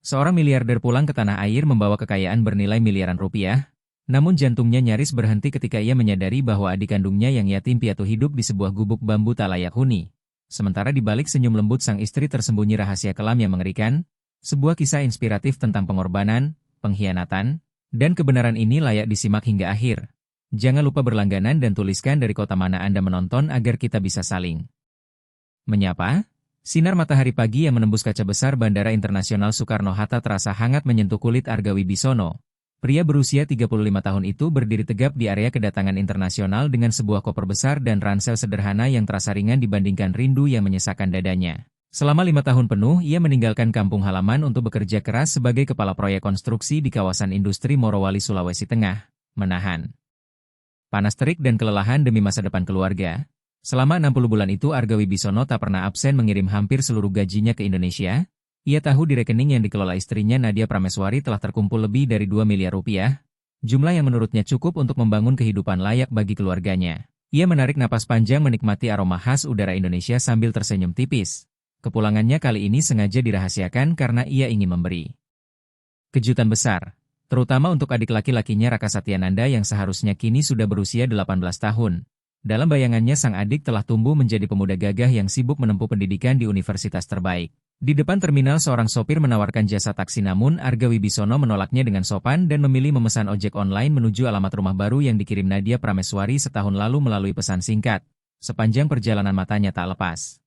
Seorang miliarder pulang ke tanah air membawa kekayaan bernilai miliaran rupiah, namun jantungnya nyaris berhenti ketika ia menyadari bahwa adik kandungnya yang yatim piatu hidup di sebuah gubuk bambu tak layak huni. Sementara di balik senyum lembut sang istri tersembunyi rahasia kelam yang mengerikan, sebuah kisah inspiratif tentang pengorbanan, pengkhianatan, dan kebenaran ini layak disimak hingga akhir. Jangan lupa berlangganan dan tuliskan dari kota mana Anda menonton agar kita bisa saling menyapa. Sinar matahari pagi yang menembus kaca besar Bandara Internasional Soekarno-Hatta terasa hangat menyentuh kulit Arga Wibisono. Pria berusia 35 tahun itu berdiri tegap di area kedatangan internasional dengan sebuah koper besar dan ransel sederhana yang terasa ringan dibandingkan rindu yang menyesakkan dadanya. Selama 5 tahun penuh, ia meninggalkan kampung halaman untuk bekerja keras sebagai kepala proyek konstruksi di kawasan industri Morowali, Sulawesi Tengah, menahan panas terik dan kelelahan demi masa depan keluarga. Selama 60 bulan itu Arga Wibisono tak pernah absen mengirim hampir seluruh gajinya ke Indonesia. Ia tahu di rekening yang dikelola istrinya Nadia Prameswari telah terkumpul lebih dari 2 miliar rupiah, jumlah yang menurutnya cukup untuk membangun kehidupan layak bagi keluarganya. Ia menarik napas panjang menikmati aroma khas udara Indonesia sambil tersenyum tipis. Kepulangannya kali ini sengaja dirahasiakan karena ia ingin memberi kejutan besar, terutama untuk adik laki-lakinya Raka Satyananda yang seharusnya kini sudah berusia 18 tahun. Dalam bayangannya sang adik telah tumbuh menjadi pemuda gagah yang sibuk menempuh pendidikan di universitas terbaik. Di depan terminal seorang sopir menawarkan jasa taksi namun Arga Wibisono menolaknya dengan sopan dan memilih memesan ojek online menuju alamat rumah baru yang dikirim Nadia Prameswari setahun lalu melalui pesan singkat. Sepanjang perjalanan matanya tak lepas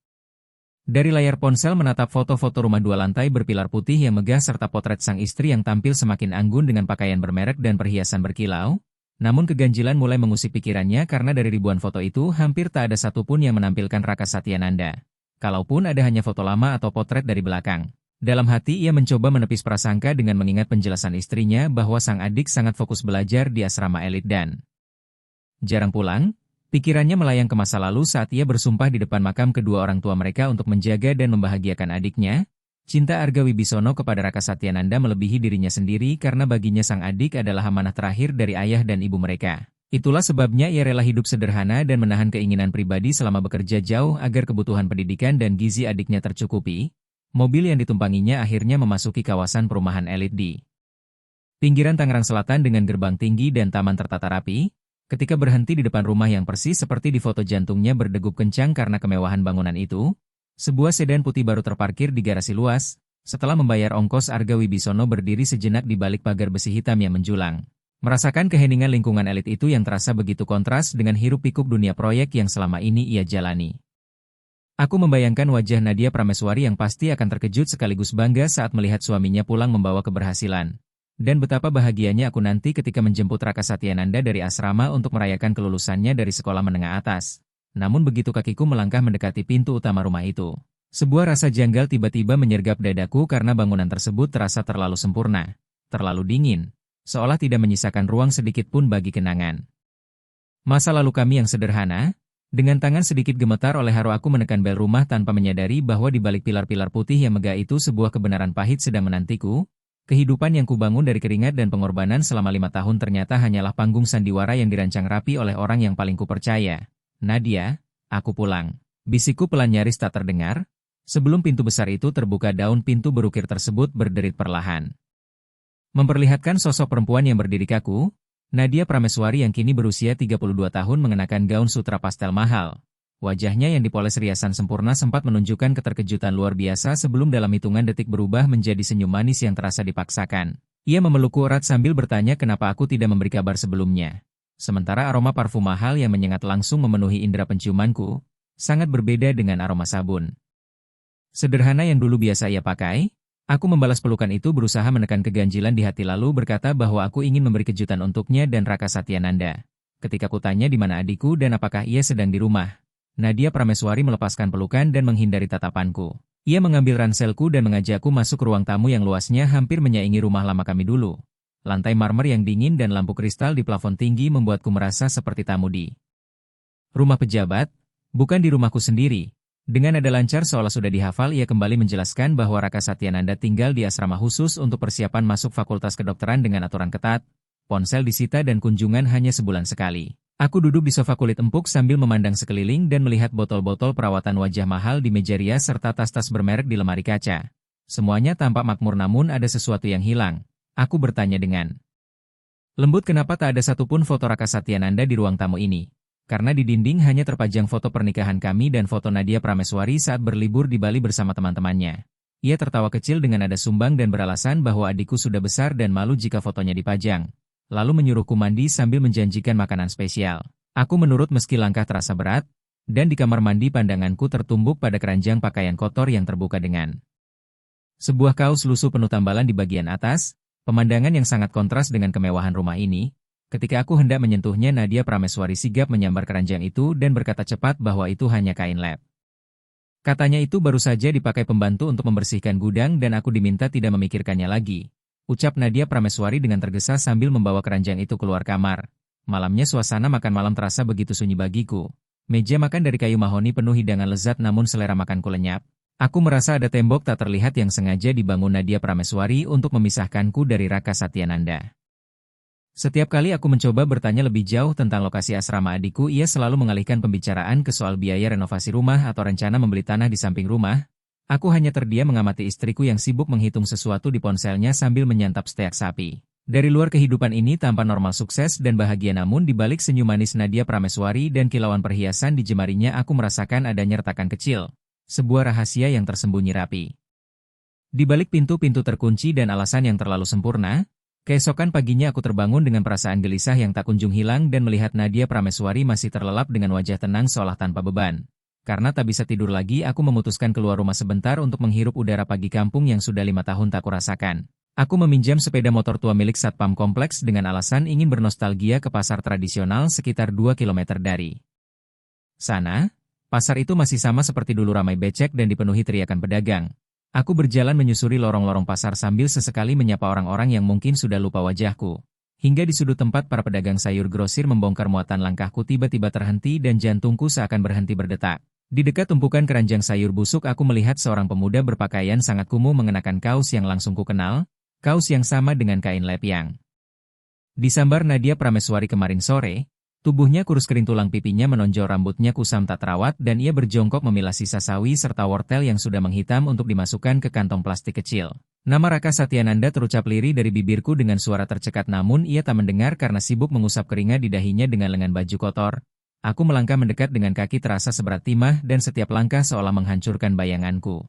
dari layar ponsel menatap foto-foto rumah 2 lantai berpilar putih yang megah serta potret sang istri yang tampil semakin anggun dengan pakaian bermerek dan perhiasan berkilau. Namun keganjilan mulai mengusik pikirannya karena dari ribuan foto itu hampir tak ada satupun yang menampilkan Raka Satyananda. Kalaupun ada hanya foto lama atau potret dari belakang. Dalam hati ia mencoba menepis prasangka dengan mengingat penjelasan istrinya bahwa sang adik sangat fokus belajar di asrama elit dan jarang pulang. Pikirannya melayang ke masa lalu saat ia bersumpah di depan makam kedua orang tua mereka untuk menjaga dan membahagiakan adiknya. Cinta Arga Wibisono kepada Raka Satyananda melebihi dirinya sendiri karena baginya sang adik adalah amanah terakhir dari ayah dan ibu mereka. Itulah sebabnya ia rela hidup sederhana dan menahan keinginan pribadi selama bekerja jauh agar kebutuhan pendidikan dan gizi adiknya tercukupi. Mobil yang ditumpanginya akhirnya memasuki kawasan perumahan elit di pinggiran Tangerang Selatan dengan gerbang tinggi dan taman tertata rapi. Ketika berhenti di depan rumah yang persis seperti di foto, jantungnya berdegup kencang karena kemewahan bangunan itu. Sebuah sedan putih baru terparkir di garasi luas. Setelah membayar ongkos, Arga Wibisono berdiri sejenak di balik pagar besi hitam yang menjulang. Merasakan keheningan lingkungan elit itu yang terasa begitu kontras dengan hiruk-pikuk dunia proyek yang selama ini ia jalani. Aku membayangkan wajah Nadia Prameswari yang pasti akan terkejut sekaligus bangga saat melihat suaminya pulang membawa keberhasilan. Dan betapa bahagianya aku nanti ketika menjemput Raka Satyananda dari asrama untuk merayakan kelulusannya dari sekolah menengah atas. Namun begitu kakiku melangkah mendekati pintu utama rumah itu, sebuah rasa janggal tiba-tiba menyergap dadaku karena bangunan tersebut terasa terlalu sempurna, terlalu dingin, seolah tidak menyisakan ruang sedikit pun bagi kenangan. Masa lalu kami yang sederhana. Dengan tangan sedikit gemetar oleh haru aku menekan bel rumah tanpa menyadari bahwa di balik pilar-pilar putih yang megah itu sebuah kebenaran pahit sedang menantiku. Kehidupan yang kubangun dari keringat dan pengorbanan selama 5 tahun ternyata hanyalah panggung sandiwara yang dirancang rapi oleh orang yang paling kupercaya. Nadia, aku pulang. Bisikku pelan nyaris tak terdengar. Sebelum pintu besar itu terbuka, daun pintu berukir tersebut berderit perlahan. Memperlihatkan sosok perempuan yang berdiri kaku, Nadia Prameswari yang kini berusia 32 tahun mengenakan gaun sutra pastel mahal. Wajahnya yang dipoles riasan sempurna sempat menunjukkan keterkejutan luar biasa sebelum dalam hitungan detik berubah menjadi senyum manis yang terasa dipaksakan. Ia memelukku erat sambil bertanya kenapa aku tidak memberi kabar sebelumnya. Sementara aroma parfum mahal yang menyengat langsung memenuhi indera penciumanku, sangat berbeda dengan aroma sabun sederhana yang dulu biasa ia pakai. Aku membalas pelukan itu, berusaha menekan keganjilan di hati lalu berkata bahwa aku ingin memberi kejutan untuknya dan Raka Satyananda. Ketika kutanya di mana adikku dan apakah ia sedang di rumah, Nadia Prameswari melepaskan pelukan dan menghindari tatapanku. Ia mengambil ranselku dan mengajakku masuk ke ruang tamu yang luasnya hampir menyaingi rumah lama kami dulu. Lantai marmer yang dingin dan lampu kristal di plafon tinggi membuatku merasa seperti tamu di rumah pejabat, bukan di rumahku sendiri. Dengan nada lancar seolah sudah dihafal, ia kembali menjelaskan bahwa Raka Satyananda tinggal di asrama khusus untuk persiapan masuk fakultas kedokteran dengan aturan ketat, ponsel disita dan kunjungan hanya sebulan sekali. Aku duduk di sofa kulit empuk sambil memandang sekeliling dan melihat botol-botol perawatan wajah mahal di meja rias serta tas-tas bermerek di lemari kaca. Semuanya tampak makmur namun ada sesuatu yang hilang. Aku bertanya dengan lembut kenapa tak ada satupun foto Raka Satyananda di ruang tamu ini. Karena di dinding hanya terpajang foto pernikahan kami dan foto Nadia Prameswari saat berlibur di Bali bersama teman-temannya. Ia tertawa kecil dengan nada sumbang dan beralasan bahwa adikku sudah besar dan malu jika fotonya dipajang. Lalu menyuruhku mandi sambil menjanjikan makanan spesial. Aku menurut meski langkah terasa berat, dan di kamar mandi pandanganku tertumbuk pada keranjang pakaian kotor yang terbuka dengan sebuah kaos lusuh penuh tambalan di bagian atas, pemandangan yang sangat kontras dengan kemewahan rumah ini. Ketika aku hendak menyentuhnya, Nadia Prameswari sigap menyambar keranjang itu dan berkata cepat bahwa itu hanya kain lap. Katanya itu baru saja dipakai pembantu untuk membersihkan gudang dan aku diminta tidak memikirkannya lagi. Ucap Nadia Prameswari dengan tergesa sambil membawa keranjang itu keluar kamar. Malamnya suasana makan malam terasa begitu sunyi bagiku. Meja makan dari kayu mahoni penuh hidangan lezat namun selera makanku lenyap. Aku merasa ada tembok tak terlihat yang sengaja dibangun Nadia Prameswari untuk memisahkanku dari Raka Satyananda. Setiap kali aku mencoba bertanya lebih jauh tentang lokasi asrama adikku, ia selalu mengalihkan pembicaraan ke soal biaya renovasi rumah atau rencana membeli tanah di samping rumah. Aku hanya terdiam mengamati istriku yang sibuk menghitung sesuatu di ponselnya sambil menyantap steak sapi. Dari luar kehidupan ini tampak normal sukses dan bahagia namun di balik senyum manis Nadia Prameswari dan kilauan perhiasan di jemarinya aku merasakan adanya retakan kecil. Sebuah rahasia yang tersembunyi rapi. Di balik pintu-pintu terkunci dan alasan yang terlalu sempurna, keesokan paginya aku terbangun dengan perasaan gelisah yang tak kunjung hilang dan melihat Nadia Prameswari masih terlelap dengan wajah tenang seolah tanpa beban. Karena tak bisa tidur lagi, aku memutuskan keluar rumah sebentar untuk menghirup udara pagi kampung yang sudah 5 tahun tak kurasakan. Aku meminjam sepeda motor tua milik Satpam Kompleks dengan alasan ingin bernostalgia ke pasar tradisional sekitar 2 km dari sana. Pasar itu masih sama seperti dulu, ramai becek dan dipenuhi teriakan pedagang. Aku berjalan menyusuri lorong-lorong pasar sambil sesekali menyapa orang-orang yang mungkin sudah lupa wajahku. Hingga di sudut tempat para pedagang sayur grosir membongkar muatan, langkahku tiba-tiba terhenti dan jantungku seakan berhenti berdetak. Di dekat tumpukan keranjang sayur busuk aku melihat seorang pemuda berpakaian sangat kumuh mengenakan kaos yang langsung ku kenal, kaos yang sama dengan kain lap yang disambar Nadia Prameswari kemarin sore. Tubuhnya kurus kering, tulang pipinya menonjol, rambutnya kusam tak terawat dan ia berjongkok memilah sisa sawi serta wortel yang sudah menghitam untuk dimasukkan ke kantong plastik kecil. Nama Raka Satyananda terucap lirih dari bibirku dengan suara tercekat namun ia tak mendengar karena sibuk mengusap keringat di dahinya dengan lengan baju kotor. Aku melangkah mendekat dengan kaki terasa seberat timah dan setiap langkah seolah menghancurkan bayanganku.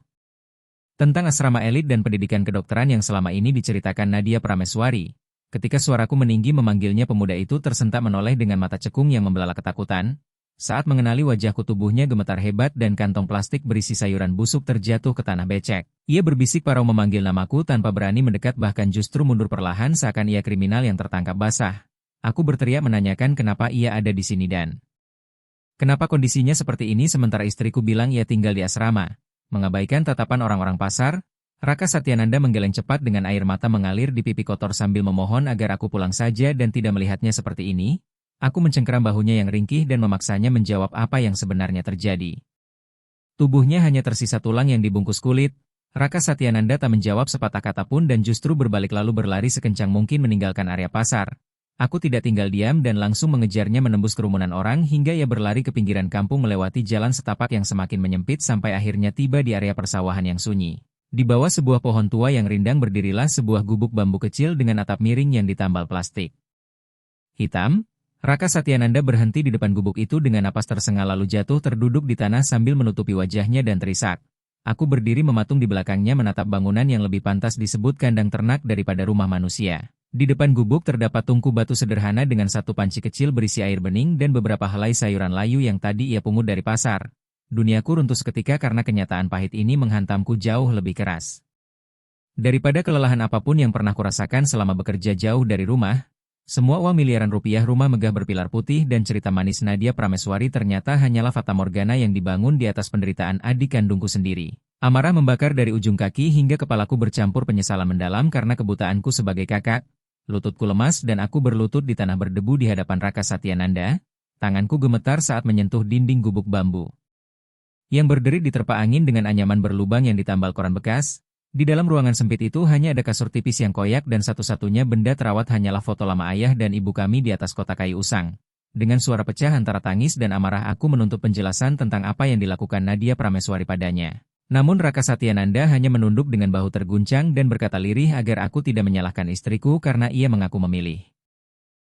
Tentang asrama elit dan pendidikan kedokteran yang selama ini diceritakan Nadia Prameswari. Ketika suaraku meninggi memanggilnya, pemuda itu tersentak menoleh dengan mata cekung yang membelalak ketakutan. Saat mengenali wajahku, tubuhnya gemetar hebat dan kantong plastik berisi sayuran busuk terjatuh ke tanah becek. Ia berbisik parau memanggil namaku tanpa berani mendekat, bahkan justru mundur perlahan seakan ia kriminal yang tertangkap basah. Aku berteriak menanyakan kenapa ia ada di sini dan kenapa kondisinya seperti ini sementara istriku bilang ia tinggal di asrama. Mengabaikan tatapan orang-orang pasar, Raka Satyananda menggeleng cepat dengan air mata mengalir di pipi kotor sambil memohon agar aku pulang saja dan tidak melihatnya seperti ini. Aku mencengkeram bahunya yang ringkih dan memaksanya menjawab apa yang sebenarnya terjadi. Tubuhnya hanya tersisa tulang yang dibungkus kulit. Raka Satyananda tak menjawab sepatah kata pun dan justru berbalik lalu berlari sekencang mungkin meninggalkan area pasar. Aku tidak tinggal diam dan langsung mengejarnya menembus kerumunan orang hingga ia berlari ke pinggiran kampung melewati jalan setapak yang semakin menyempit sampai akhirnya tiba di area persawahan yang sunyi. Di bawah sebuah pohon tua yang rindang berdirilah sebuah gubuk bambu kecil dengan atap miring yang ditambal plastik hitam. Raka Satyananda berhenti di depan gubuk itu dengan napas tersengal lalu jatuh terduduk di tanah sambil menutupi wajahnya dan terisak. Aku berdiri mematung di belakangnya menatap bangunan yang lebih pantas disebut kandang ternak daripada rumah manusia. Di depan gubuk terdapat tungku batu sederhana dengan satu panci kecil berisi air bening dan beberapa helai sayuran layu yang tadi ia pungut dari pasar. Duniaku runtuh seketika karena kenyataan pahit ini menghantamku jauh lebih keras daripada kelelahan apapun yang pernah kurasakan selama bekerja jauh dari rumah. Semua uang miliaran rupiah, rumah megah berpilar putih dan cerita manis Nadia Prameswari ternyata hanyalah fatamorgana yang dibangun di atas penderitaan adik kandungku sendiri. Amarah membakar dari ujung kaki hingga kepalaku bercampur penyesalan mendalam karena kebutaanku sebagai kakak. Lututku lemas dan aku berlutut di tanah berdebu di hadapan Raka Satyananda. Tanganku gemetar saat menyentuh dinding gubuk bambu yang berdiri diterpa angin dengan anyaman berlubang yang ditambal koran bekas. Di dalam ruangan sempit itu hanya ada kasur tipis yang koyak dan satu-satunya benda terawat hanyalah foto lama ayah dan ibu kami di atas kotak kayu usang. Dengan suara pecah antara tangis dan amarah aku menuntut penjelasan tentang apa yang dilakukan Nadia Prameswari padanya. Namun Raka Satyananda hanya menunduk dengan bahu terguncang dan berkata lirih agar aku tidak menyalahkan istriku karena ia mengaku memilih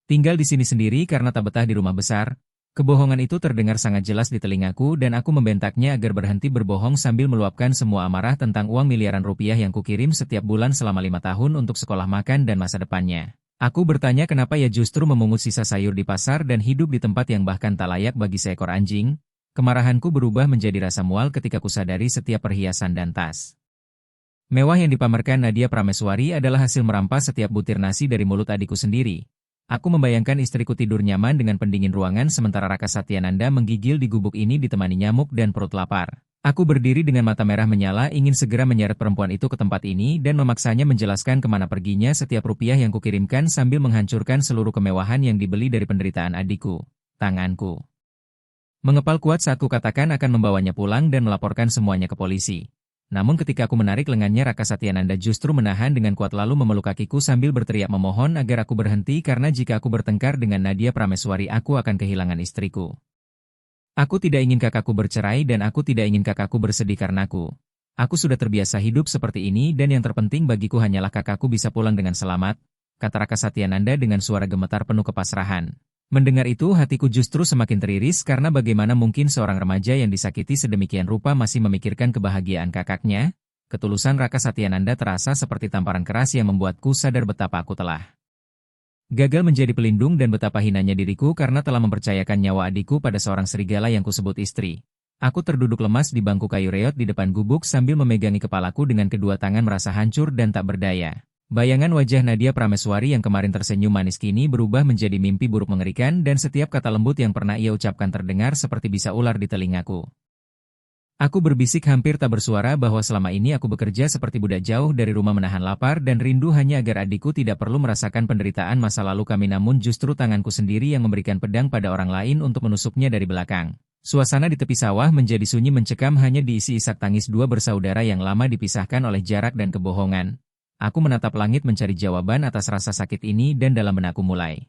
tinggal di sini sendiri karena tak betah di rumah besar. Kebohongan itu terdengar sangat jelas di telingaku dan aku membentaknya agar berhenti berbohong sambil meluapkan semua amarah tentang uang miliaran rupiah yang kukirim setiap bulan selama 5 tahun untuk sekolah makan dan masa depannya. Aku bertanya kenapa ia justru memungut sisa sayur di pasar dan hidup di tempat yang bahkan tak layak bagi seekor anjing. Kemarahanku berubah menjadi rasa mual ketika kusadari setiap perhiasan dan tas mewah yang dipamerkan Nadia Prameswari adalah hasil merampas setiap butir nasi dari mulut adikku sendiri. Aku membayangkan istriku tidur nyaman dengan pendingin ruangan sementara Raka Satyananda menggigil di gubuk ini ditemani nyamuk dan perut lapar. Aku berdiri dengan mata merah menyala ingin segera menyeret perempuan itu ke tempat ini dan memaksanya menjelaskan kemana perginya setiap rupiah yang kukirimkan sambil menghancurkan seluruh kemewahan yang dibeli dari penderitaan adikku. Tanganku mengepal kuat saat kukatakan akan membawanya pulang dan melaporkan semuanya ke polisi. Namun ketika aku menarik lengannya Raka Satyananda justru menahan dengan kuat lalu memeluk kakiku sambil berteriak memohon agar aku berhenti karena jika aku bertengkar dengan Nadia Prameswari aku akan kehilangan istriku. Aku tidak ingin kakakku bercerai dan aku tidak ingin kakakku bersedih karenaku. Aku sudah terbiasa hidup seperti ini dan yang terpenting bagiku hanyalah kakakku bisa pulang dengan selamat, kata Raka Satyananda dengan suara gemetar penuh kepasrahan. Mendengar itu hatiku justru semakin teriris karena bagaimana mungkin seorang remaja yang disakiti sedemikian rupa masih memikirkan kebahagiaan kakaknya. Ketulusan Raka Satyananda terasa seperti tamparan keras yang membuatku sadar betapa aku telah gagal menjadi pelindung dan betapa hinanya diriku karena telah mempercayakan nyawa adikku pada seorang serigala yang kusebut istri. Aku terduduk lemas di bangku kayu reot di depan gubuk sambil memegangi kepalaku dengan kedua tangan merasa hancur dan tak berdaya. Bayangan wajah Nadia Prameswari yang kemarin tersenyum manis kini berubah menjadi mimpi buruk mengerikan dan setiap kata lembut yang pernah ia ucapkan terdengar seperti bisa ular di telingaku. Aku berbisik hampir tak bersuara bahwa selama ini aku bekerja seperti budak jauh dari rumah menahan lapar dan rindu hanya agar adikku tidak perlu merasakan penderitaan masa lalu kami namun justru tanganku sendiri yang memberikan pedang pada orang lain untuk menusuknya dari belakang. Suasana di tepi sawah menjadi sunyi mencekam hanya diisi isak tangis dua bersaudara yang lama dipisahkan oleh jarak dan kebohongan. Aku menatap langit mencari jawaban atas rasa sakit ini dan dalam benakku mulai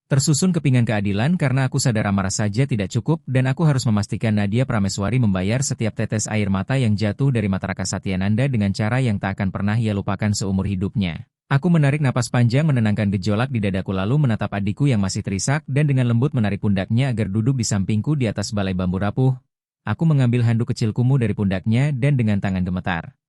tersusun kepingan keadilan karena aku sadar amarah saja tidak cukup dan aku harus memastikan Nadia Prameswari membayar setiap tetes air mata yang jatuh dari mata Raka Satyananda dengan cara yang tak akan pernah ia lupakan seumur hidupnya. Aku menarik napas panjang menenangkan gejolak di dadaku lalu menatap adikku yang masih terisak dan dengan lembut menarik pundaknya agar duduk di sampingku di atas balai bambu rapuh. Aku mengambil handuk kecil kumuh dari pundaknya dan dengan tangan gemetar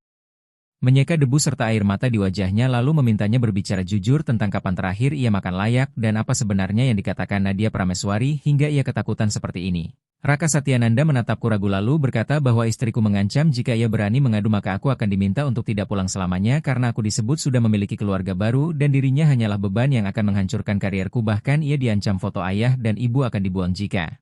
menyeka debu serta air mata di wajahnya lalu memintanya berbicara jujur tentang kapan terakhir ia makan layak dan apa sebenarnya yang dikatakan Nadia Prameswari hingga ia ketakutan seperti ini. Raka Satyananda menatapku ragu lalu berkata bahwa istriku mengancam jika ia berani mengadu maka aku akan diminta untuk tidak pulang selamanya karena aku disebut sudah memiliki keluarga baru dan dirinya hanyalah beban yang akan menghancurkan karierku bahkan ia diancam foto ayah dan ibu akan dibuang jika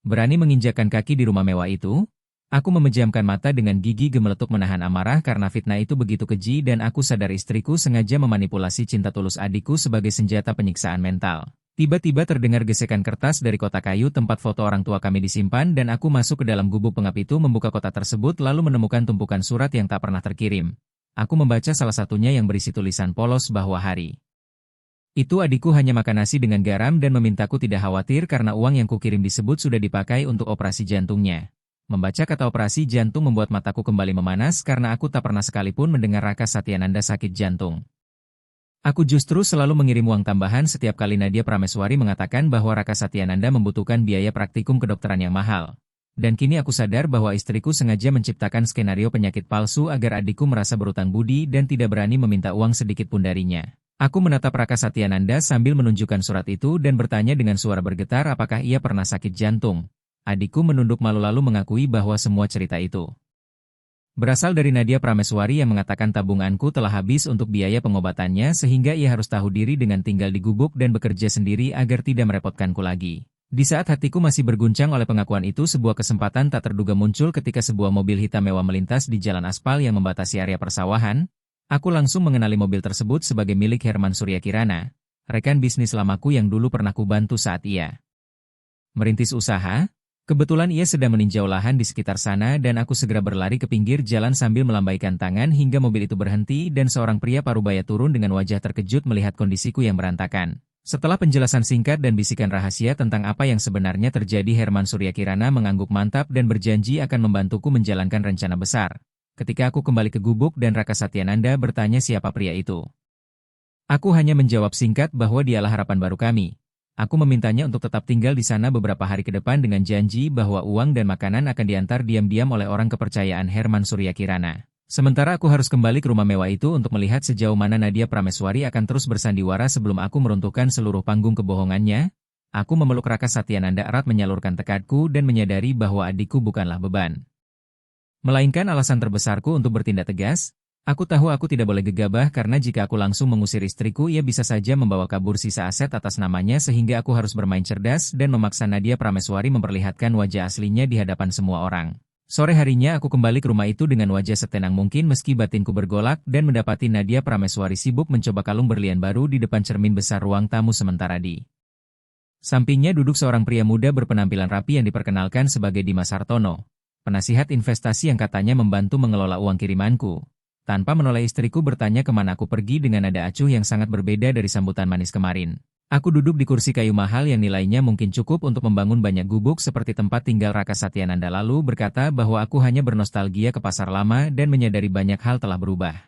berani menginjakkan kaki di rumah mewah itu. Aku memejamkan mata dengan gigi gemeletuk menahan amarah karena fitnah itu begitu keji dan aku sadar istriku sengaja memanipulasi cinta tulus adikku sebagai senjata penyiksaan mental. Tiba-tiba terdengar gesekan kertas dari kotak kayu tempat foto orang tua kami disimpan dan aku masuk ke dalam gubuk pengap itu membuka kotak tersebut lalu menemukan tumpukan surat yang tak pernah terkirim. Aku membaca salah satunya yang berisi tulisan polos bahwa hari itu adikku hanya makan nasi dengan garam dan memintaku tidak khawatir karena uang yang kukirim disebut sudah dipakai untuk operasi jantungnya. Membaca kata operasi jantung membuat mataku kembali memanas karena aku tak pernah sekalipun mendengar Raka Satyananda sakit jantung. Aku justru selalu mengirim uang tambahan setiap kali Nadia Prameswari mengatakan bahwa Raka Satyananda membutuhkan biaya praktikum kedokteran yang mahal. Dan kini aku sadar bahwa istriku sengaja menciptakan skenario penyakit palsu agar adikku merasa berutang budi dan tidak berani meminta uang sedikit pun darinya. Aku menatap Raka Satyananda sambil menunjukkan surat itu dan bertanya dengan suara bergetar apakah ia pernah sakit jantung. Adikku menunduk malu lalu mengakui bahwa semua cerita itu berasal dari Nadia Prameswari yang mengatakan tabunganku telah habis untuk biaya pengobatannya sehingga ia harus tahu diri dengan tinggal di gubuk dan bekerja sendiri agar tidak merepotkanku lagi. Di saat hatiku masih berguncang oleh pengakuan itu sebuah kesempatan tak terduga muncul ketika sebuah mobil hitam mewah melintas di jalan aspal yang membatasi area persawahan. Aku langsung mengenali mobil tersebut sebagai milik Herman Surya Kirana, rekan bisnis lamaku yang dulu pernah kubantu saat ia merintis usaha. Kebetulan ia sedang meninjau lahan di sekitar sana dan aku segera berlari ke pinggir jalan sambil melambaikan tangan hingga mobil itu berhenti dan seorang pria parubaya turun dengan wajah terkejut melihat kondisiku yang berantakan. Setelah penjelasan singkat dan bisikan rahasia tentang apa yang sebenarnya terjadi, Herman Suryakirana mengangguk mantap dan berjanji akan membantuku menjalankan rencana besar. Ketika aku kembali ke gubuk dan Raka Satyananda bertanya siapa pria itu, aku hanya menjawab singkat bahwa dialah harapan baru kami. Aku memintanya untuk tetap tinggal di sana beberapa hari ke depan dengan janji bahwa uang dan makanan akan diantar diam-diam oleh orang kepercayaan Herman Suryakirana. Sementara aku harus kembali ke rumah mewah itu untuk melihat sejauh mana Nadia Prameswari akan terus bersandiwara sebelum aku meruntuhkan seluruh panggung kebohongannya. Aku memeluk Raka Satyananda erat, menyalurkan tekadku dan menyadari bahwa adikku bukanlah beban, melainkan alasan terbesarku untuk bertindak tegas. Aku tahu aku tidak boleh gegabah karena jika aku langsung mengusir istriku, ia bisa saja membawa kabur sisa aset atas namanya, sehingga aku harus bermain cerdas dan memaksa Nadia Prameswari memperlihatkan wajah aslinya di hadapan semua orang. Sore harinya aku kembali ke rumah itu dengan wajah setenang mungkin meski batinku bergolak dan mendapati Nadia Prameswari sibuk mencoba kalung berlian baru di depan cermin besar ruang tamu, sementara di sampingnya duduk seorang pria muda berpenampilan rapi yang diperkenalkan sebagai Dimas Hartono, penasihat investasi yang katanya membantu mengelola uang kirimanku. Tanpa menoleh, istriku bertanya kemana aku pergi dengan nada acuh yang sangat berbeda dari sambutan manis kemarin. Aku duduk di kursi kayu mahal yang nilainya mungkin cukup untuk membangun banyak gubuk seperti tempat tinggal Raka Satyananda, lalu berkata bahwa aku hanya bernostalgia ke pasar lama dan menyadari banyak hal telah berubah.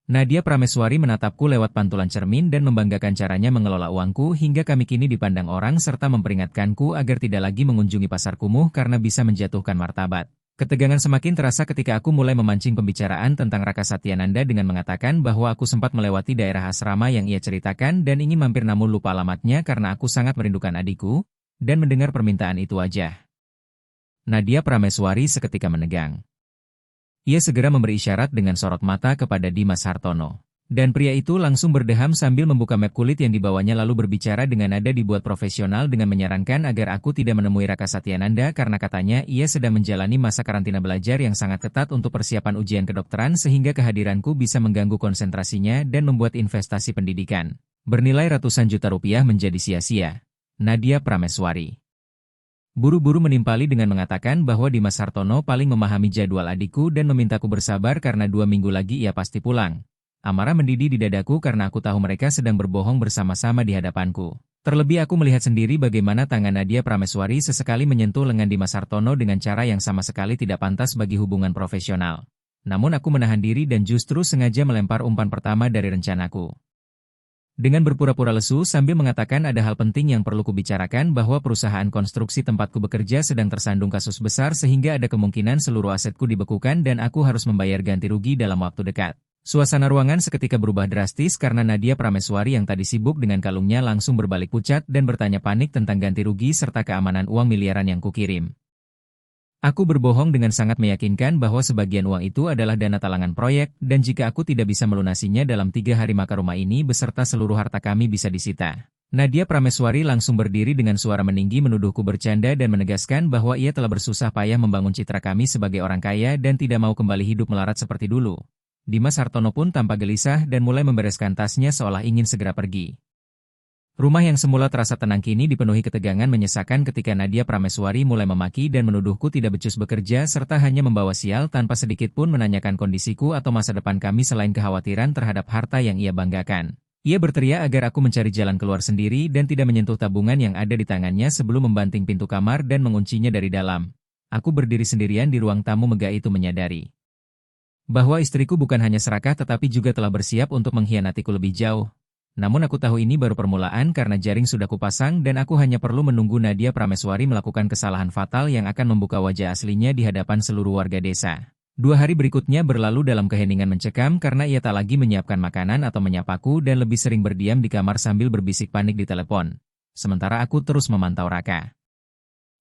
Nadia Prameswari menatapku lewat pantulan cermin dan membanggakan caranya mengelola uangku hingga kami kini dipandang orang serta memperingatkanku agar tidak lagi mengunjungi pasar kumuh karena bisa menjatuhkan martabat. Ketegangan semakin terasa ketika aku mulai memancing pembicaraan tentang Raka Satyananda dengan mengatakan bahwa aku sempat melewati daerah asrama yang ia ceritakan dan ingin mampir namun lupa alamatnya karena aku sangat merindukan adikku, dan mendengar permintaan itu wajah Nadia Prameswari seketika menegang. Ia segera memberi isyarat dengan sorot mata kepada Dimas Hartono. Dan pria itu langsung berdeham sambil membuka map kulit yang dibawanya lalu berbicara dengan nada dibuat profesional dengan menyarankan agar aku tidak menemui Raka Satyananda karena katanya ia sedang menjalani masa karantina belajar yang sangat ketat untuk persiapan ujian kedokteran, sehingga kehadiranku bisa mengganggu konsentrasinya dan membuat investasi pendidikan bernilai ratusan juta rupiah menjadi sia-sia. Nadia Prameswari buru-buru menimpali dengan mengatakan bahwa Dimas Hartono paling memahami jadwal adikku dan memintaku bersabar karena 2 minggu lagi ia pasti pulang. Amarah mendidih di dadaku karena aku tahu mereka sedang berbohong bersama-sama di hadapanku. Terlebih aku melihat sendiri bagaimana tangan Nadia Prameswari sesekali menyentuh lengan Dimas Hartono dengan cara yang sama sekali tidak pantas bagi hubungan profesional. Namun aku menahan diri dan justru sengaja melempar umpan pertama dari rencanaku. Dengan berpura-pura lesu sambil mengatakan ada hal penting yang perlu kubicarakan, bahwa perusahaan konstruksi tempatku bekerja sedang tersandung kasus besar sehingga ada kemungkinan seluruh asetku dibekukan dan aku harus membayar ganti rugi dalam waktu dekat. Suasana ruangan seketika berubah drastis karena Nadia Prameswari yang tadi sibuk dengan kalungnya langsung berbalik pucat dan bertanya panik tentang ganti rugi serta keamanan uang miliaran yang kukirim. Aku berbohong dengan sangat meyakinkan bahwa sebagian uang itu adalah dana talangan proyek, dan jika aku tidak bisa melunasinya dalam 3 hari maka rumah ini beserta seluruh harta kami bisa disita. Nadia Prameswari langsung berdiri dengan suara meninggi menuduhku bercanda dan menegaskan bahwa ia telah bersusah payah membangun citra kami sebagai orang kaya dan tidak mau kembali hidup melarat seperti dulu. Dimas Hartono pun tampak gelisah dan mulai membereskan tasnya seolah ingin segera pergi. Rumah yang semula terasa tenang kini dipenuhi ketegangan menyesakan ketika Nadia Prameswari mulai memaki dan menuduhku tidak becus bekerja serta hanya membawa sial tanpa sedikit pun menanyakan kondisiku atau masa depan kami selain kekhawatiran terhadap harta yang ia banggakan. Ia berteriak agar aku mencari jalan keluar sendiri dan tidak menyentuh tabungan yang ada di tangannya sebelum membanting pintu kamar dan menguncinya dari dalam. Aku berdiri sendirian di ruang tamu megah itu menyadari bahwa istriku bukan hanya serakah tetapi juga telah bersiap untuk mengkhianatiku lebih jauh. Namun aku tahu ini baru permulaan karena jaring sudah kupasang dan aku hanya perlu menunggu Nadia Prameswari melakukan kesalahan fatal yang akan membuka wajah aslinya di hadapan seluruh warga desa. 2 hari berikutnya berlalu dalam keheningan mencekam karena ia tak lagi menyiapkan makanan atau menyapaku dan lebih sering berdiam di kamar sambil berbisik panik di telepon. Sementara aku terus memantau Raka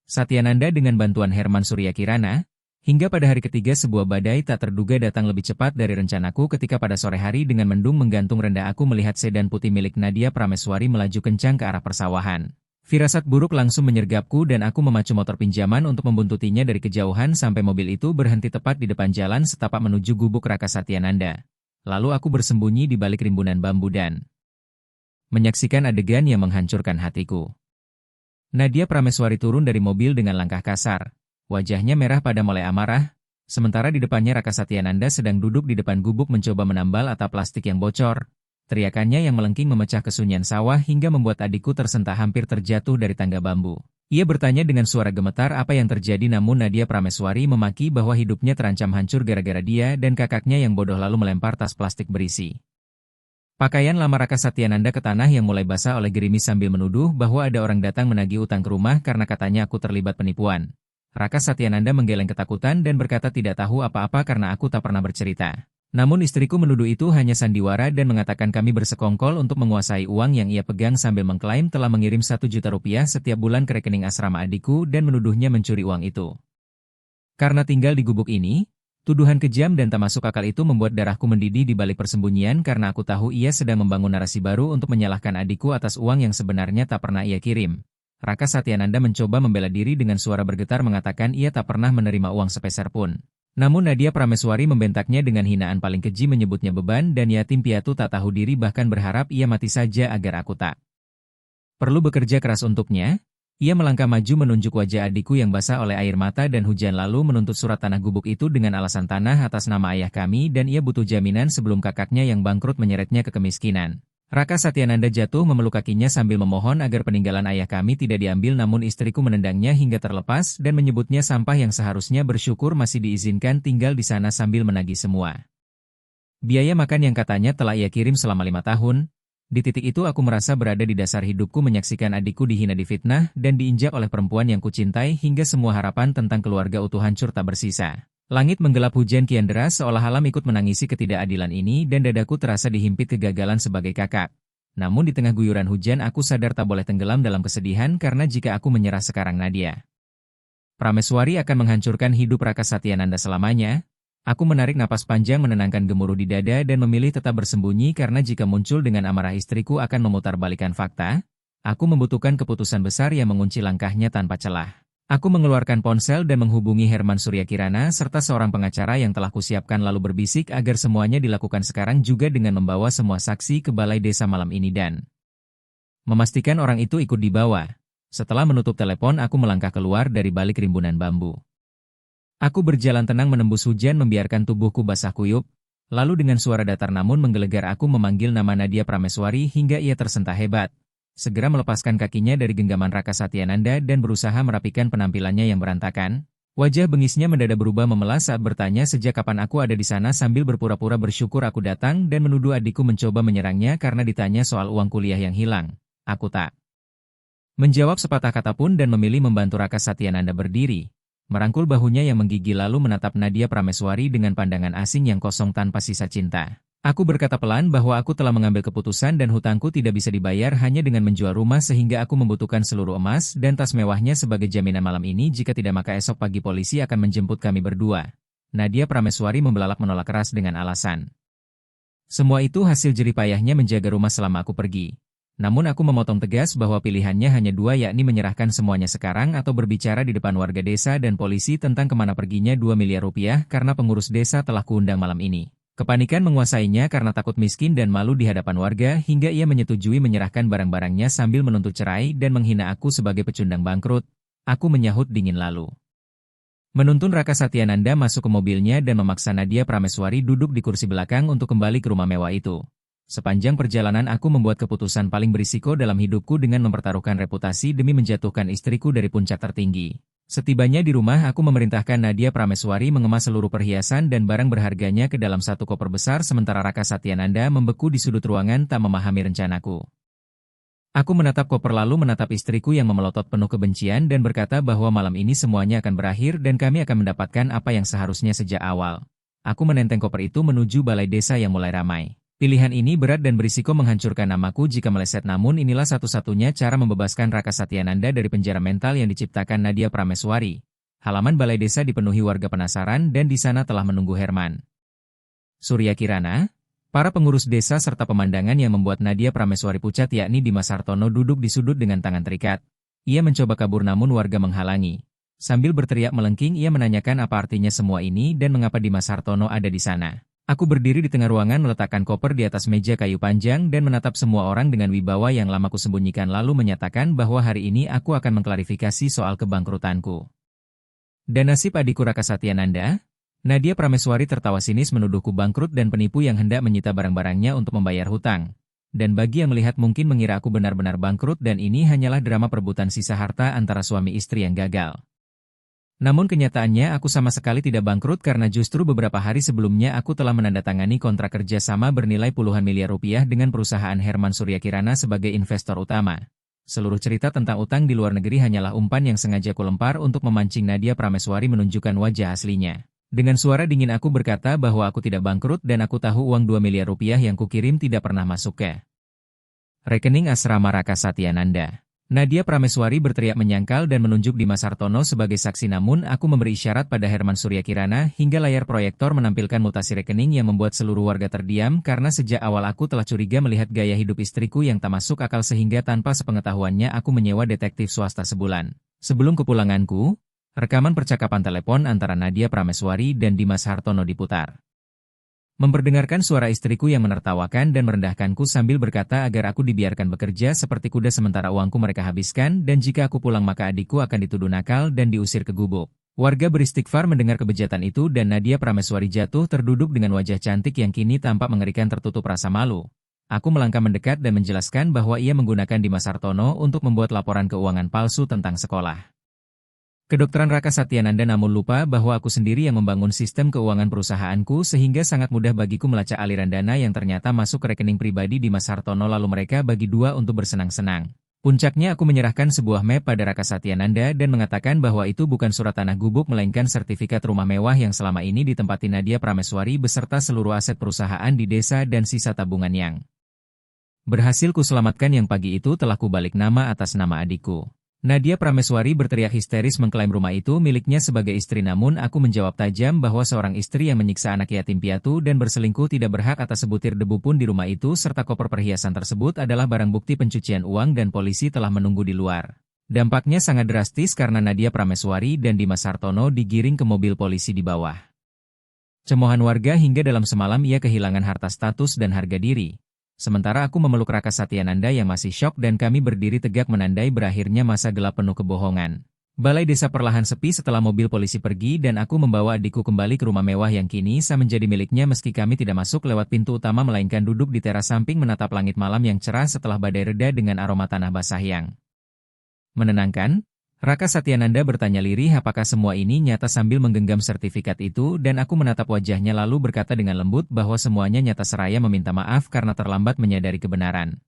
Satyananda dengan bantuan Herman Suryakirana. Hingga pada hari ketiga sebuah badai tak terduga datang lebih cepat dari rencanaku ketika pada sore hari dengan mendung menggantung rendah aku melihat sedan putih milik Nadia Prameswari melaju kencang ke arah persawahan. Firasat buruk langsung menyergapku dan aku memacu motor pinjaman untuk membuntutinya dari kejauhan sampai mobil itu berhenti tepat di depan jalan setapak menuju gubuk Raka Satyananda. Lalu aku bersembunyi di balik rimbunan bambu dan menyaksikan adegan yang menghancurkan hatiku. Nadia Prameswari turun dari mobil dengan langkah kasar. Wajahnya merah pada mulai amarah, sementara di depannya Raka Satyananda sedang duduk di depan gubuk mencoba menambal atap plastik yang bocor. Teriakannya yang melengking memecah kesunyian sawah hingga membuat adikku tersentak hampir terjatuh dari tangga bambu. Ia bertanya dengan suara gemetar apa yang terjadi, namun Nadia Prameswari memaki bahwa hidupnya terancam hancur gara-gara dia dan kakaknya yang bodoh lalu melempar tas plastik berisi pakaian lama Raka Satyananda ke tanah yang mulai basah oleh gerimis sambil menuduh bahwa ada orang datang menagih utang ke rumah karena katanya aku terlibat penipuan. Raka Satyananda menggeleng ketakutan dan berkata tidak tahu apa-apa karena aku tak pernah bercerita. Namun istriku menuduh itu hanya sandiwara dan mengatakan kami bersekongkol untuk menguasai uang yang ia pegang sambil mengklaim telah mengirim 1 juta rupiah setiap bulan ke rekening asrama adikku dan menuduhnya mencuri uang itu. Karena tinggal di gubuk ini, tuduhan kejam dan tak masuk akal itu membuat darahku mendidih di balik persembunyian karena aku tahu ia sedang membangun narasi baru untuk menyalahkan adikku atas uang yang sebenarnya tak pernah ia kirim. Raka Satyananda mencoba membela diri dengan suara bergetar mengatakan ia tak pernah menerima uang sepeser pun. Namun Nadia Prameswari membentaknya dengan hinaan paling keji, menyebutnya beban dan yatim piatu tak tahu diri, bahkan berharap ia mati saja agar aku tak perlu bekerja keras untuknya. Ia melangkah maju menunjuk wajah adikku yang basah oleh air mata dan hujan lalu menuntut surat tanah gubuk itu dengan alasan tanah atas nama ayah kami dan ia butuh jaminan sebelum kakaknya yang bangkrut menyeretnya ke kemiskinan. Raka Satyananda jatuh memeluk kakinya sambil memohon agar peninggalan ayah kami tidak diambil, namun istriku menendangnya hingga terlepas dan menyebutnya sampah yang seharusnya bersyukur masih diizinkan tinggal di sana sambil menagih semua biaya makan yang katanya telah ia kirim selama 5 tahun. Di titik itu aku merasa berada di dasar hidupku menyaksikan adikku dihina, difitnah, dan diinjak oleh perempuan yang kucintai hingga semua harapan tentang keluarga utuh hancur tak bersisa. Langit menggelap, hujan kian deras seolah alam ikut menangisi ketidakadilan ini dan dadaku terasa dihimpit kegagalan sebagai kakak. Namun di tengah guyuran hujan aku sadar tak boleh tenggelam dalam kesedihan karena jika aku menyerah sekarang Nadia Prameswari akan menghancurkan hidup Raka Satyananda selamanya. Aku menarik napas panjang menenangkan gemuruh di dada dan memilih tetap bersembunyi karena jika muncul dengan amarah istriku akan memutarbalikkan fakta. Aku membutuhkan keputusan besar yang mengunci langkahnya tanpa celah. Aku mengeluarkan ponsel dan menghubungi Herman Suryakirana serta seorang pengacara yang telah kusiapkan lalu berbisik agar semuanya dilakukan sekarang juga dengan membawa semua saksi ke balai desa malam ini dan memastikan orang itu ikut dibawa. Setelah menutup telepon aku melangkah keluar dari balik rimbunan bambu. Aku berjalan tenang menembus hujan membiarkan tubuhku basah kuyup, lalu dengan suara datar namun menggelegar aku memanggil nama Nadia Prameswari hingga ia tersentak hebat. Segera melepaskan kakinya dari genggaman Raka Satyananda dan berusaha merapikan penampilannya yang berantakan. Wajah bengisnya mendadak berubah memelas saat bertanya sejak kapan aku ada di sana sambil berpura-pura bersyukur aku datang dan menuduh adikku mencoba menyerangnya karena ditanya soal uang kuliah yang hilang. Aku tak menjawab sepatah kata pun dan memilih membantu Raka Satyananda berdiri. Merangkul bahunya yang menggigil lalu menatap Nadia Prameswari dengan pandangan asing yang kosong tanpa sisa cinta. Aku berkata pelan bahwa aku telah mengambil keputusan dan hutangku tidak bisa dibayar hanya dengan menjual rumah sehingga aku membutuhkan seluruh emas dan tas mewahnya sebagai jaminan malam ini, jika tidak maka esok pagi polisi akan menjemput kami berdua. Nadia Prameswari membelalak menolak keras dengan alasan semua itu hasil jeripayahnya menjaga rumah selama aku pergi. Namun aku memotong tegas bahwa pilihannya hanya dua, yakni menyerahkan semuanya sekarang atau berbicara di depan warga desa dan polisi tentang kemana perginya 2 miliar rupiah karena pengurus desa telah kuundang malam ini. Kepanikan menguasainya karena takut miskin dan malu di hadapan warga hingga ia menyetujui menyerahkan barang-barangnya sambil menuntut cerai dan menghina aku sebagai pecundang bangkrut. Aku menyahut dingin lalu menuntun Raka Satyananda masuk ke mobilnya dan memaksa Nadia Prameswari duduk di kursi belakang untuk kembali ke rumah mewah itu. Sepanjang perjalanan aku membuat keputusan paling berisiko dalam hidupku dengan mempertaruhkan reputasi demi menjatuhkan istriku dari puncak tertinggi. Setibanya di rumah aku memerintahkan Nadia Prameswari mengemas seluruh perhiasan dan barang berharganya ke dalam satu koper besar sementara Raka Satyananda membeku di sudut ruangan tak memahami rencanaku. Aku menatap koper lalu menatap istriku yang memelotot penuh kebencian dan berkata bahwa malam ini semuanya akan berakhir dan kami akan mendapatkan apa yang seharusnya sejak awal. Aku menenteng koper itu menuju balai desa yang mulai ramai. Pilihan ini berat dan berisiko menghancurkan namaku jika meleset, namun inilah satu-satunya cara membebaskan Raka Satyananda dari penjara mental yang diciptakan Nadia Prameswari. Halaman balai desa dipenuhi warga penasaran dan di sana telah menunggu Herman Suryakirana, para pengurus desa serta pemandangan yang membuat Nadia Prameswari pucat, yakni Dimas Hartono duduk di sudut dengan tangan terikat. Ia mencoba kabur namun warga menghalangi. Sambil berteriak melengking ia menanyakan apa artinya semua ini dan mengapa Dimas Hartono ada di sana. Aku berdiri di tengah ruangan meletakkan koper di atas meja kayu panjang dan menatap semua orang dengan wibawa yang lama kusembunyikan lalu menyatakan bahwa hari ini aku akan mengklarifikasi soal kebangkrutanku dan nasib adikku Raka Satyananda. Nadia Prameswari tertawa sinis menuduhku bangkrut dan penipu yang hendak menyita barang-barangnya untuk membayar hutang. Dan bagi yang melihat mungkin mengira aku benar-benar bangkrut dan ini hanyalah drama perebutan sisa harta antara suami istri yang gagal. Namun kenyataannya aku sama sekali tidak bangkrut karena justru beberapa hari sebelumnya aku telah menandatangani kontrak kerja sama bernilai puluhan miliar rupiah dengan perusahaan Herman Surya Kirana sebagai investor utama. Seluruh cerita tentang utang di luar negeri hanyalah umpan yang sengaja kulempar untuk memancing Nadia Prameswari menunjukkan wajah aslinya. Dengan suara dingin aku berkata bahwa aku tidak bangkrut dan aku tahu uang 2 miliar rupiah yang kukirim tidak pernah masuk ke rekening asrama Raka Satyananda. Nadia Prameswari berteriak menyangkal dan menunjuk Dimas Hartono sebagai saksi, namun aku memberi isyarat pada Herman Surya Kirana hingga layar proyektor menampilkan mutasi rekening yang membuat seluruh warga terdiam karena sejak awal aku telah curiga melihat gaya hidup istriku yang tak masuk akal sehingga tanpa sepengetahuannya aku menyewa detektif swasta sebulan. Sebelum kepulanganku, rekaman percakapan telepon antara Nadia Prameswari dan Dimas Hartono diputar. Memperdengarkan suara istriku yang menertawakan dan merendahkanku sambil berkata agar aku dibiarkan bekerja seperti kuda sementara uangku mereka habiskan dan jika aku pulang maka adikku akan dituduh nakal dan diusir ke gubuk. Warga beristighfar mendengar kebejatan itu dan Nadia Prameswari jatuh terduduk dengan wajah cantik yang kini tampak mengerikan tertutup rasa malu. Aku melangkah mendekat dan menjelaskan bahwa ia menggunakan Dimas Hartono untuk membuat laporan keuangan palsu tentang sekolah kedokteran Raka Satyananda, namun lupa bahwa aku sendiri yang membangun sistem keuangan perusahaanku sehingga sangat mudah bagiku melacak aliran dana yang ternyata masuk ke rekening pribadi Dimas Hartono lalu mereka bagi dua untuk bersenang-senang. Puncaknya aku menyerahkan sebuah map pada Raka Satyananda dan mengatakan bahwa itu bukan surat tanah gubuk melainkan sertifikat rumah mewah yang selama ini ditempati Nadia Prameswari beserta seluruh aset perusahaan di desa dan sisa tabungan yang berhasil kuselamatkan yang pagi itu telah kubalik nama atas nama adikku. Nadia Prameswari berteriak histeris mengklaim rumah itu miliknya sebagai istri, namun aku menjawab tajam bahwa seorang istri yang menyiksa anak yatim piatu dan berselingkuh tidak berhak atas sebutir debu pun di rumah itu serta koper perhiasan tersebut adalah barang bukti pencucian uang dan polisi telah menunggu di luar. Dampaknya sangat drastis karena Nadia Prameswari dan Dimas Hartono digiring ke mobil polisi di bawah cemoohan warga hingga dalam semalam ia kehilangan harta, status dan harga diri. Sementara aku memeluk Raka Satyananda yang masih syok dan kami berdiri tegak menandai berakhirnya masa gelap penuh kebohongan. Balai desa perlahan sepi setelah mobil polisi pergi dan aku membawa adikku kembali ke rumah mewah yang kini menjadi miliknya meski kami tidak masuk lewat pintu utama melainkan duduk di teras samping menatap langit malam yang cerah setelah badai reda dengan aroma tanah basah yang menenangkan. Raka Satyananda bertanya lirih apakah semua ini nyata sambil menggenggam sertifikat itu dan aku menatap wajahnya lalu berkata dengan lembut bahwa semuanya nyata seraya meminta maaf karena terlambat menyadari kebenaran.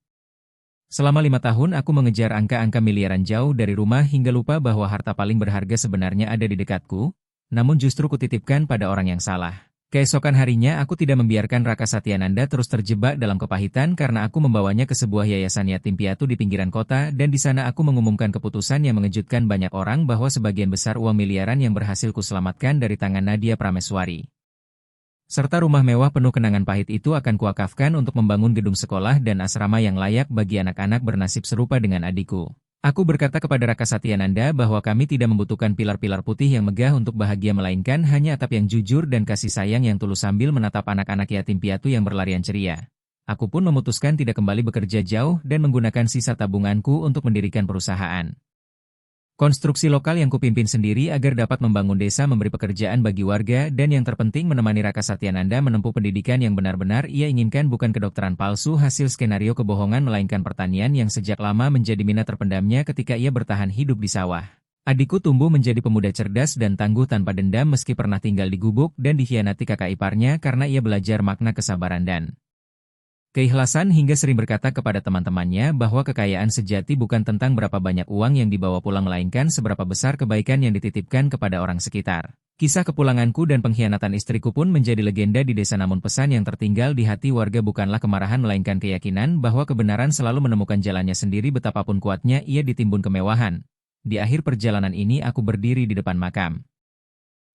Selama 5 tahun aku mengejar angka-angka miliaran jauh dari rumah hingga lupa bahwa harta paling berharga sebenarnya ada di dekatku, namun justru kutitipkan pada orang yang salah. Keesokan harinya aku tidak membiarkan Raka Satyananda terus terjebak dalam kepahitan karena aku membawanya ke sebuah yayasan yatim piatu di pinggiran kota dan di sana aku mengumumkan keputusan yang mengejutkan banyak orang bahwa sebagian besar uang miliaran yang berhasil kuselamatkan dari tangan Nadia Prameswari serta rumah mewah penuh kenangan pahit itu akan kuwakafkan untuk membangun gedung sekolah dan asrama yang layak bagi anak-anak bernasib serupa dengan adikku. Aku berkata kepada Raka Satyananda bahwa kami tidak membutuhkan pilar-pilar putih yang megah untuk bahagia melainkan hanya atap yang jujur dan kasih sayang yang tulus sambil menatap anak-anak yatim piatu yang berlarian ceria. Aku pun memutuskan tidak kembali bekerja jauh dan menggunakan sisa tabunganku untuk mendirikan perusahaan konstruksi lokal yang kupimpin sendiri agar dapat membangun desa, memberi pekerjaan bagi warga dan yang terpenting menemani Raka Satyananda menempuh pendidikan yang benar-benar ia inginkan, bukan kedokteran palsu hasil skenario kebohongan melainkan pertanian yang sejak lama menjadi minat terpendamnya ketika ia bertahan hidup di sawah. Adikku tumbuh menjadi pemuda cerdas dan tangguh tanpa dendam meski pernah tinggal di gubuk dan dikhianati kakak iparnya karena ia belajar makna kesabaran dan keikhlasan hingga sering berkata kepada teman-temannya bahwa kekayaan sejati bukan tentang berapa banyak uang yang dibawa pulang melainkan seberapa besar kebaikan yang dititipkan kepada orang sekitar. Kisah kepulanganku dan pengkhianatan istriku pun menjadi legenda di desa, namun pesan yang tertinggal di hati warga bukanlah kemarahan melainkan keyakinan bahwa kebenaran selalu menemukan jalannya sendiri betapapun kuatnya ia ditimbun kemewahan. Di akhir perjalanan ini aku berdiri di depan makam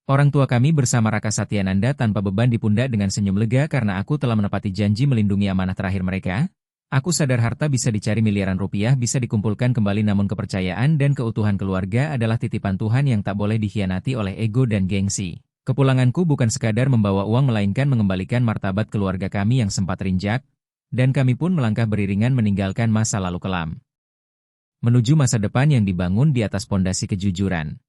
orang tua kami bersama Raka Satyananda tanpa beban di pundak dengan senyum lega karena aku telah menepati janji melindungi amanah terakhir mereka. Aku sadar harta bisa dicari, miliaran rupiah bisa dikumpulkan kembali, namun kepercayaan dan keutuhan keluarga adalah titipan Tuhan yang tak boleh dikhianati oleh ego dan gengsi. Kepulanganku bukan sekadar membawa uang melainkan mengembalikan martabat keluarga kami yang sempat rinjak, dan kami pun melangkah beriringan meninggalkan masa lalu kelam menuju masa depan yang dibangun di atas pondasi kejujuran.